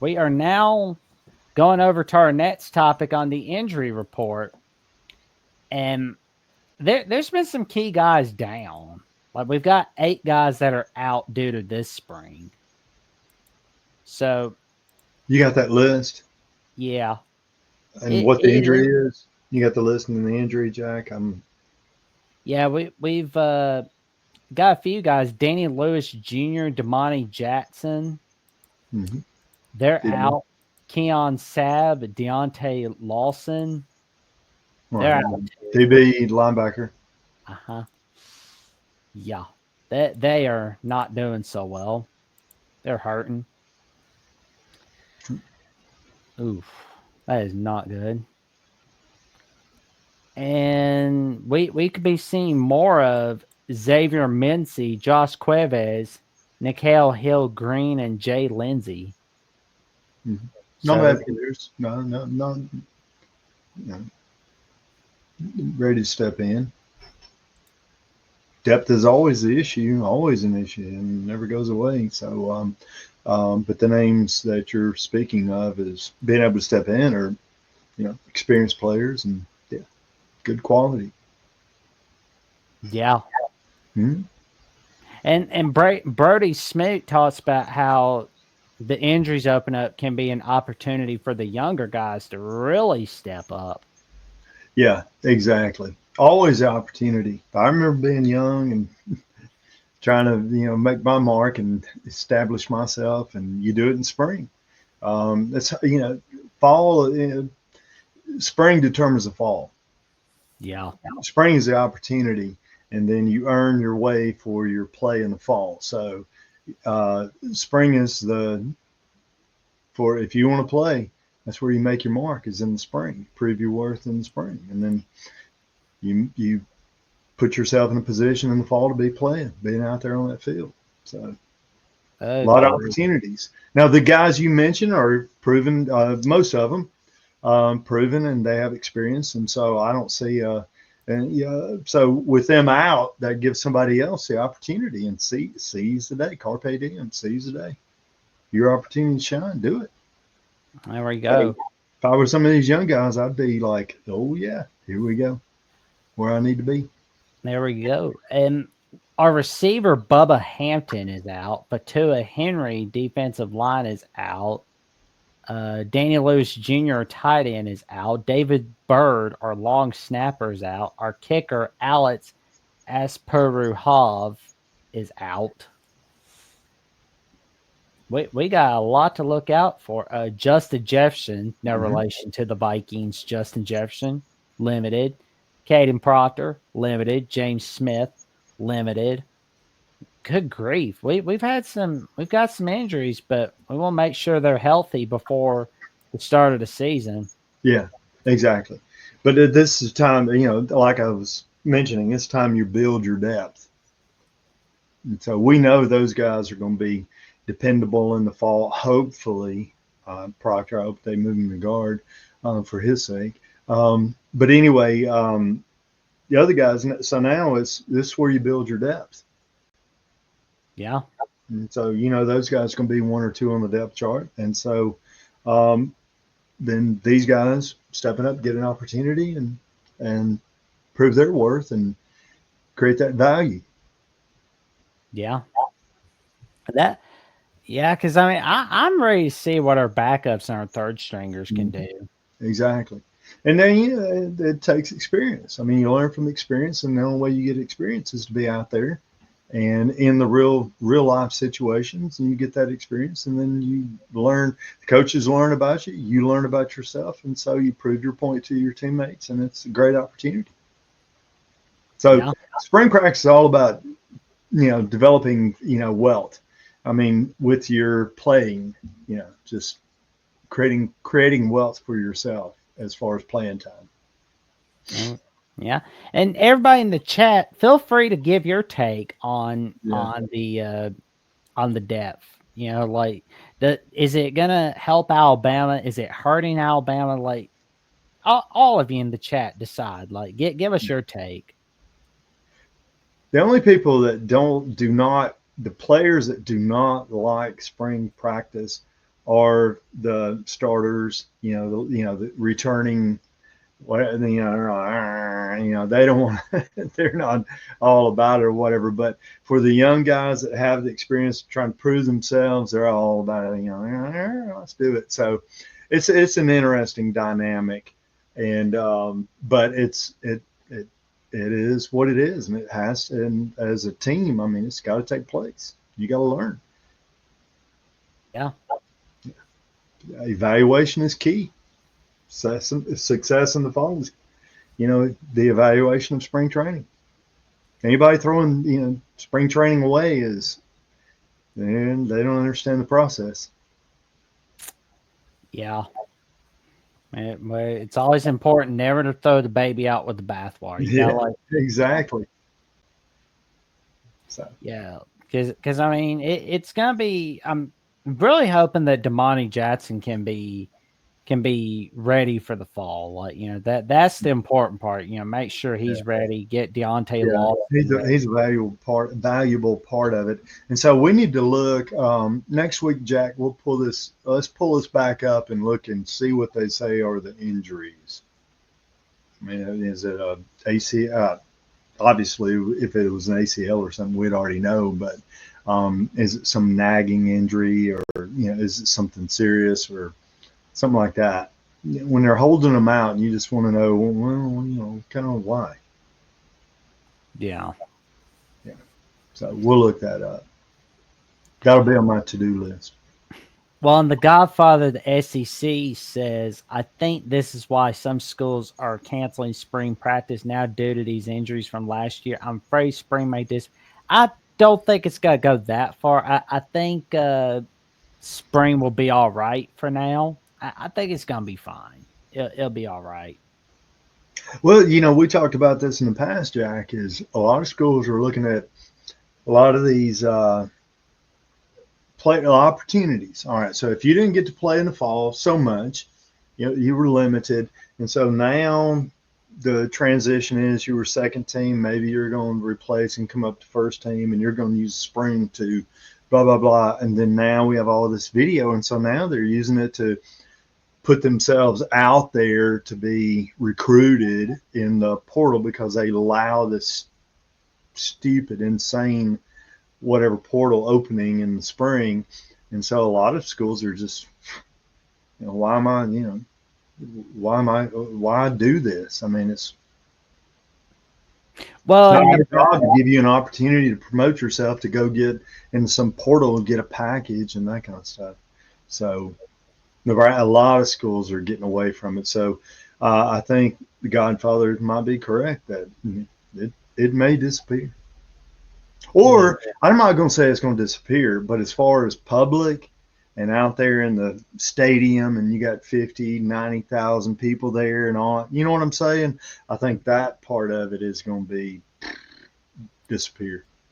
we are now going over to our next topic on the injury report. And there's been some key guys down. Like we've got 8 guys that are out due to this spring. So You got that list yeah, and what the it injury is. You got the list and the injury, Jack. I'm. yeah, we've got a few guys. Danny Lewis Jr., Damani Jackson, Mhm. they're Yeah. out. Keon Sabb, Deontay Lawson, they're Right. out too. DB linebacker. Uh-huh. Yeah. They are not doing so well. They're hurting. Oof. That is not good. And we could be seeing more of Xavier Mincy, Josh Cuevas, Nikhil Hill Green, and Jay Lindsay. Mhm. No So bad players. No, no, no. No. Ready to step in. Depth is always the issue, always an issue, and never goes away. So, but the names that you're speaking of is being able to step in or experienced players and yeah, good quality. yeah. Hmm. And Brody Smoot talks about how the injuries open up can be an opportunity for the younger guys to really step up. Yeah, exactly. Always the opportunity. I remember being young and trying to make my mark and establish myself, and you do it in spring. That's fall. Spring determines the fall. Yeah. Spring is the opportunity, and then you earn your way for your play in the fall. So spring is the for if you want to play. That's where you make your mark is in the spring. Prove your worth in the spring, and then you put yourself in a position in the fall to be playing, being out there on that field. So a lot of Agree. opportunities. Now the guys you mentioned are proven. Most of them proven, and they have experience, and so I don't see. And yeah, so with them out, that gives somebody else the opportunity and seize the day. Carpe diem, seize the day. Your opportunity to shine. Do it. There we Hey, go. if I were some of these young guys, I'd be like, oh yeah, here we go, where I need to be. There we go. And our receiver Bubba Hampton is out. Fatua Henry defensive line is out. Daniel Lewis Jr. tight end is out. David Bird, our long snapper, is out. Our kicker Alex Asperuhov is out. We got a lot to look out for. Justin Jefferson, no Mm-hmm. relation to the Vikings. Justin Jefferson, limited. Caden Proctor, limited. James Smith, limited. Good grief. We've got some injuries, but we want to make sure they're healthy before the start of the season. Yeah, exactly. But this is time, like I was mentioning, it's time you build your depth. And so we know those guys are going to be dependable in the fall. Hopefully, Proctor, I hope they move him to guard for his sake. But anyway, the other guys, so now this is where you build your depth. Yeah. And so, those guys are going to be one or two on the depth chart. And so, um, then these guys stepping up, get an opportunity and prove their worth and create that value. Yeah. That yeah, because I mean I'm ready to see what our backups and our third stringers can Mhm. do. Exactly. And then it takes experience. I mean, you learn from experience, and the only way you get experience is to be out there and in the real life situations, and you get that experience, and then you learn. The coaches learn about you, you learn about yourself, and so you prove your point to your teammates, and it's a great opportunity. So Yeah. spring practice is all about developing wealth. I mean, with your playing, just creating wealth for yourself as far as playing time. Mm, yeah. And everybody in the chat, feel free to give your take Yeah. on the depth. Like is it gonna help Alabama? Is it hurting Alabama? Like all of you in the chat decide. Like give us your take. The only people that do not the players that do not like spring practice are the starters, the returning, they don't want, they're not all about it or whatever. But for the young guys that have the experience trying to prove themselves, they're all about it. Let's do it. So it's an interesting dynamic, and but it is what it is, and it has. And as a team, I mean, it's got to take place. You got to learn. Yeah. Evaluation is key. Success in the fall is, the evaluation of spring training. Anybody throwing, spring training away is, and they don't understand the process. Yeah. It's always important never to throw the baby out with the bathwater. You gotta Yeah, like, exactly. So yeah, because I mean, it's gonna be. I'm really hoping that Damani Jackson can be ready for the fall. Like, that's the important part. Make sure yeah, he's ready. Get Deontay yeah, Lawson ready. he's a valuable part of it. And so we need to look next week, Jack. Let's pull this back up and look and see what they say are the injuries. I mean, is it a AC? Obviously, if it was an ACL or something, we'd already know. But is it some nagging injury, or is it something serious or something like that? When they're holding them out, you just want to know, well, kind of why. Yeah. Yeah. So we'll look that up. That'll be on my to-do list. Well, and the Godfather of the SEC says, I think this is why some schools are canceling spring practice now due to these injuries from last year. I'm afraid spring may dis. I don't think it's going to go that far. I think spring will be all right for now. I think it's going to be fine. It'll be all right. Well, we talked about this in the past, Jack. Is a lot of schools are looking at a lot of these play opportunities. All right, so if you didn't get to play in the fall so much, you were limited, and so now the transition is you were second team. Maybe you're going to replace and come up to first team, and you're going to use spring to blah blah blah. And then now we have all this video, and so now they're using it to put themselves out there to be recruited in the portal because they allow this stupid, insane, whatever portal opening in the spring. And so a lot of schools are just, why do this? I mean, it's Well, not and our job to give you an opportunity to promote yourself, to go get in some portal and get a package and that kind of stuff. So a lot of schools are getting away from it. So I think the Godfather might be correct that it may disappear. yeah. Or I'm not going to say it's going to disappear, but as far as public and out there in the stadium and you got 50, 90,000 people there and all, you know what I'm saying? I think that part of it is going to be disappear.